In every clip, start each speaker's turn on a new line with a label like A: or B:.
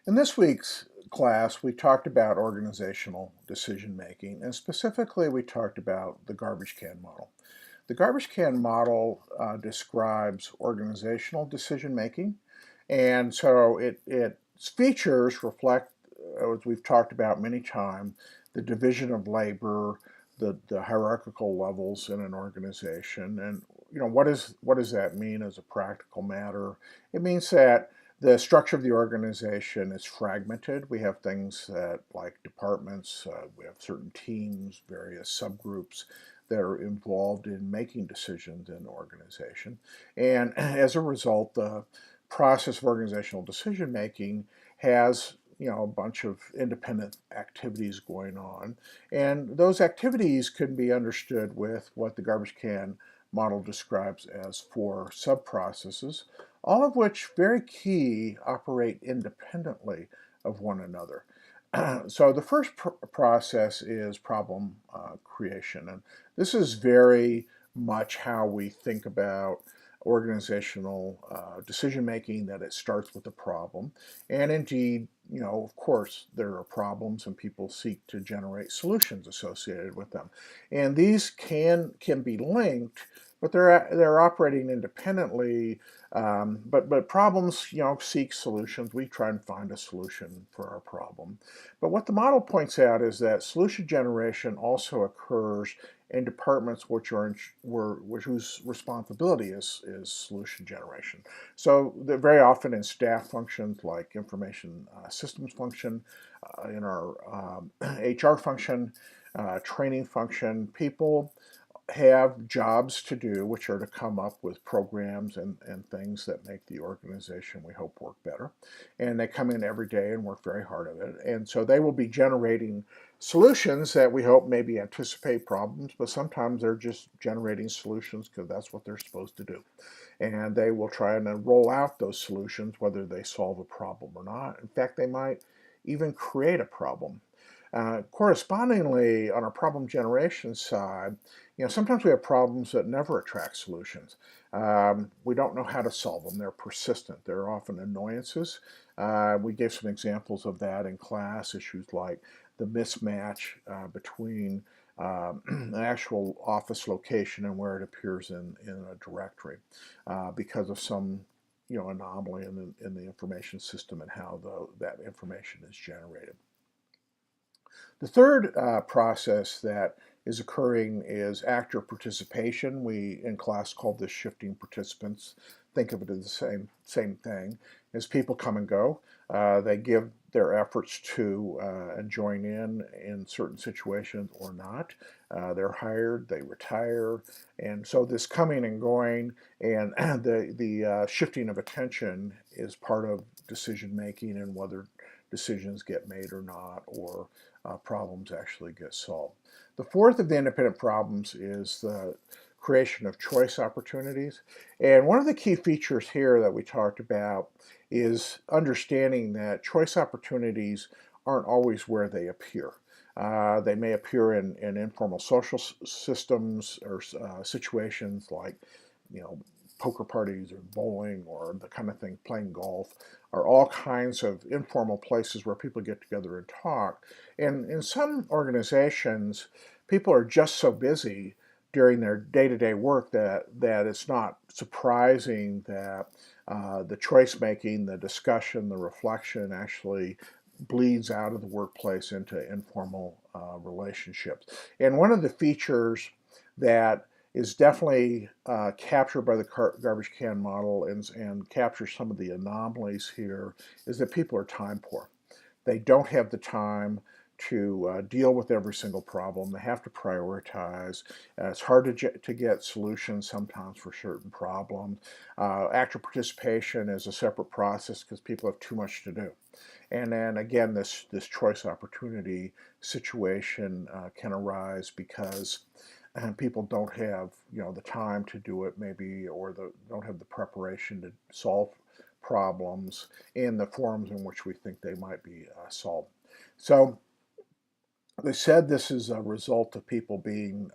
A: In this week's class, we talked about organizational decision making, and specifically, we talked about the garbage can model. The garbage can model describes organizational decision making, and so its features reflect, as we've talked about many times, the division of labor, the hierarchical levels in an organization, and what does that mean as a practical matter? It means that the structure of the organization is fragmented. We have things that, like departments, we have certain teams, various subgroups that are involved in making decisions in the organization. And as a result, the process of organizational decision making has a bunch of independent activities going on. And those activities can be understood with what the garbage can model describes as four sub-processes, all of which, very key, operate independently of one another. So the first process is problem creation, and this is very much how we think about organizational decision making, that it starts with a problem. And indeed, of course, there are problems and people seek to generate solutions associated with them. And these can be linked, but they're operating independently. But problems, seek solutions. We try and find a solution for our problem. But what the model points out is that solution generation also occurs in departments whose responsibility is solution generation. So they're very often in staff functions like information systems function, in our HR function, training function. People have jobs to do, which are to come up with programs and things that make the organization, we hope, work better. And they come in every day and work very hard at it. And so they will be generating solutions that we hope maybe anticipate problems, but sometimes they're just generating solutions because that's what they're supposed to do. And they will try and then roll out those solutions, whether they solve a problem or not. In fact, they might even create a problem. Correspondingly, on our problem generation side, sometimes we have problems that never attract solutions. We don't know how to solve them. They're persistent. They're often annoyances. We gave some examples of that in class, issues like the mismatch between an actual office location and where it appears in a directory because of some anomaly in the information system and how that information is generated. The third process that is occurring is actor participation. We in class called this shifting participants. Think of it as the same thing. As people come and go, they give their efforts to and join in certain situations or not. They're hired, they retire, and so this coming and going and the shifting of attention is part of decision making and whether decisions get made or not, or problems actually get solved. The fourth of the independent problems is the creation of choice opportunities. And one of the key features here that we talked about is understanding that choice opportunities aren't always where they appear. They may appear in informal social systems or situations like, poker parties or bowling or the kind of thing, playing golf, are all kinds of informal places where people get together and talk. And in some organizations, people are just so busy during their day-to-day work that it's not surprising that the choice making, the discussion, the reflection actually bleeds out of the workplace into informal relationships. And one of the features that is definitely captured by the garbage can model and captures some of the anomalies here is that people are time poor. They don't have the time to deal with every single problem. They have to prioritize. It's hard to get solutions sometimes for certain problems. Active participation is a separate process because people have too much to do. And then again, this choice opportunity situation can arise because people don't have the time to do it, maybe, or don't have the preparation to solve problems in the forms in which we think they might be solved. So they said this is a result of people being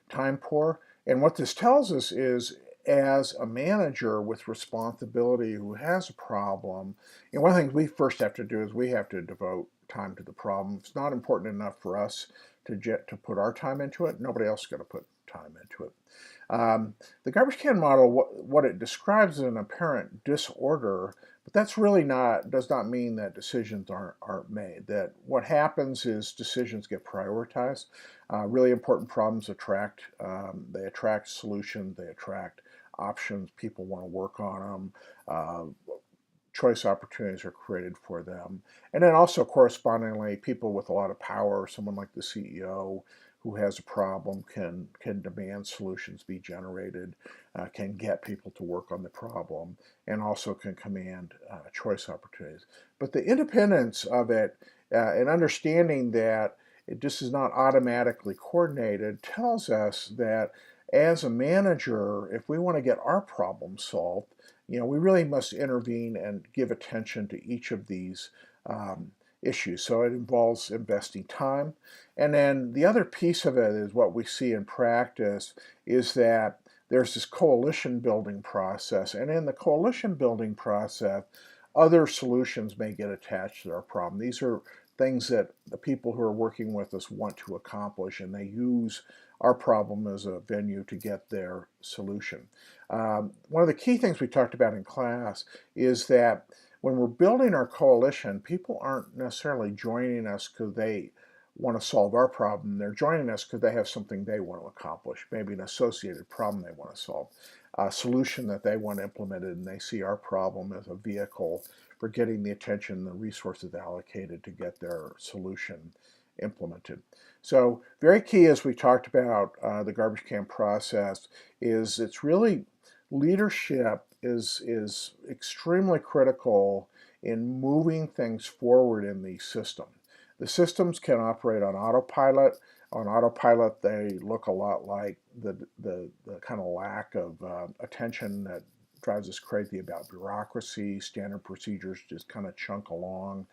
A: time poor, and what this tells us is as a manager with responsibility who has a problem, one of the things we first have to do is we have to devote time to the problem. If it's not important enough for us to put our time into it, nobody else is going to put time into it. The garbage can model, what it describes is an apparent disorder, but that's really does not mean that decisions aren't made. That what happens is decisions get prioritized. Really important problems they attract solutions, they attract options. People want to work on them. Choice opportunities are created for them. And then also correspondingly, people with a lot of power, someone like the CEO who has a problem can demand solutions be generated, can get people to work on the problem, and also can command choice opportunities. But the independence of it and understanding that it just is not automatically coordinated tells us that as a manager, if we want to get our problem solved, we really must intervene and give attention to each of these issues. So it involves investing time. And then the other piece of it is what we see in practice is that there's this coalition building process. And in the coalition building process, other solutions may get attached to our problem. These are things that the people who are working with us want to accomplish, and they use our problem as a venue to get their solution. One of the key things we talked about in class is that when we're building our coalition, people aren't necessarily joining us because they want to solve our problem. They're joining us because they have something they want to accomplish, maybe an associated problem they want to solve, a solution that they want implemented, and they see our problem as a vehicle for getting the attention and the resources allocated to get their solution implemented. So very key, as we talked about the garbage can process, is it's really leadership is extremely critical in moving things forward in the system. The systems can operate on autopilot. On autopilot, they look a lot like the kind of lack of attention that drives us crazy about bureaucracy. Standard procedures just kind of chunk along.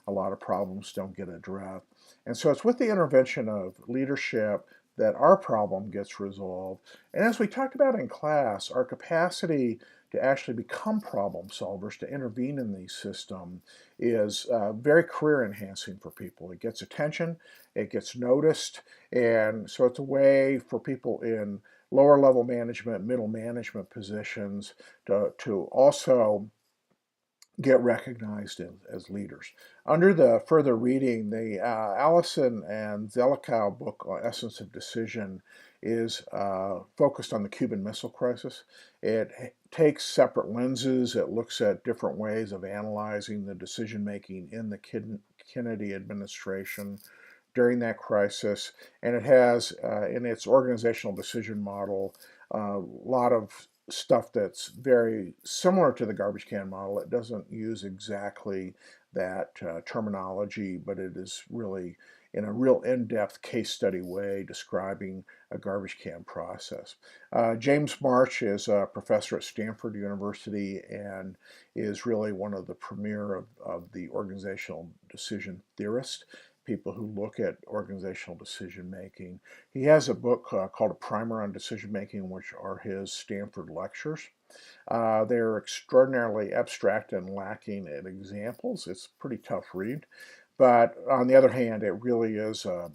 A: A lot of problems don't get addressed. And so it's with the intervention of leadership that our problem gets resolved. And as we talked about in class, our capacity to actually become problem solvers, to intervene in the system, is very career enhancing for people. It gets attention, it gets noticed, and so it's a way for people in lower level management, middle management positions to also get recognized as leaders. Under the further reading, the Allison and Zelikow book, Essence of Decision, is focused on the Cuban Missile Crisis. It takes separate lenses. It looks at different ways of analyzing the decision making in the Kennedy administration during that crisis, and it has in its organizational decision model a lot of stuff that's very similar to the garbage can model. It doesn't use exactly that terminology, but it is really in a real in-depth case study way describing a garbage can process. James March is a professor at Stanford University and is really one of the premier of the organizational decision theorists, people who look at organizational decision making. He has a book called A Primer on Decision Making, which are his Stanford lectures. They're extraordinarily abstract and lacking in examples. It's a pretty tough read. But on the other hand, it really is a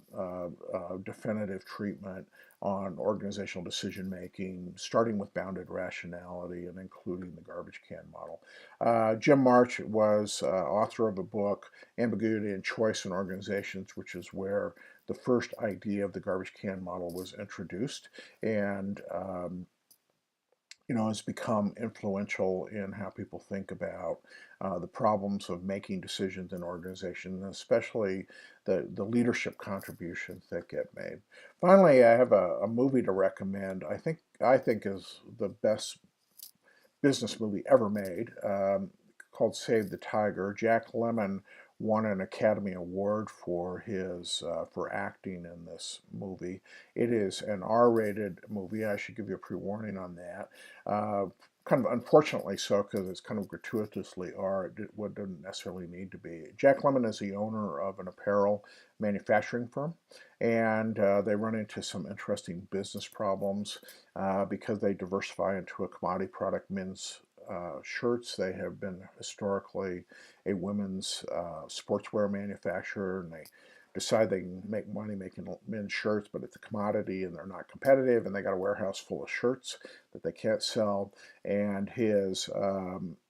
A: definitive treatment on organizational decision making, starting with bounded rationality and including the garbage can model. Jim March was author of the book Ambiguity and Choice in Organizations, which is where the first idea of the garbage can model was introduced, and has become influential in how people think about the problems of making decisions in organizations, and especially the leadership contributions that get made. Finally, I have a movie to recommend. I think is the best business movie ever made, called Save the Tiger. Jack Lemmon won an Academy Award for his for acting in this movie. It is an R-rated movie. I should give you a pre-warning on that. kind of unfortunately so, because it's kind of gratuitously are what doesn't necessarily need to be. Jack Lemmon is the owner of an apparel manufacturing firm, and they run into some interesting business problems because they diversify into a commodity product, men's shirts. They have been historically a women's sportswear manufacturer, and they decide they can make money making men's shirts, but it's a commodity and they're not competitive, and they got a warehouse full of shirts that they can't sell. And his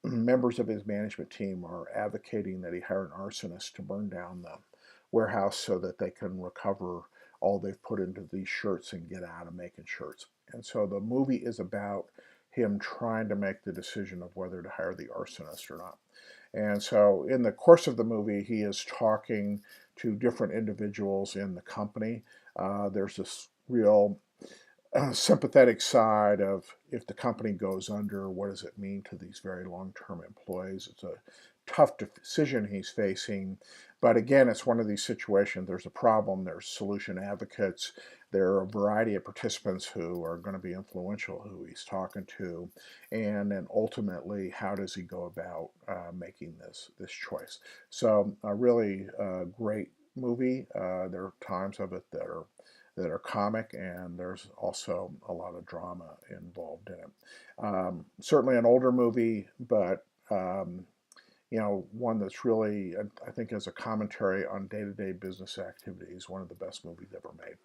A: members of his management team are advocating that he hire an arsonist to burn down the warehouse so that they can recover all they've put into these shirts and get out of making shirts. And so the movie is about him trying to make the decision of whether to hire the arsonist or not. And so in the course of the movie, he is talking to different individuals in the company. There's this real sympathetic side of if the company goes under, what does it mean to these very long-term employees? It's a tough decision he's facing. But again, it's one of these situations. There's a problem. There's solution advocates. There are a variety of participants who are going to be influential, who he's talking to, and then ultimately, how does he go about making this choice? So, a really great movie. There are times of it that are comic, and there's also a lot of drama involved in it. Certainly an older movie, but one that's really, I think, as a commentary on day-to-day business activities, one of the best movies ever made.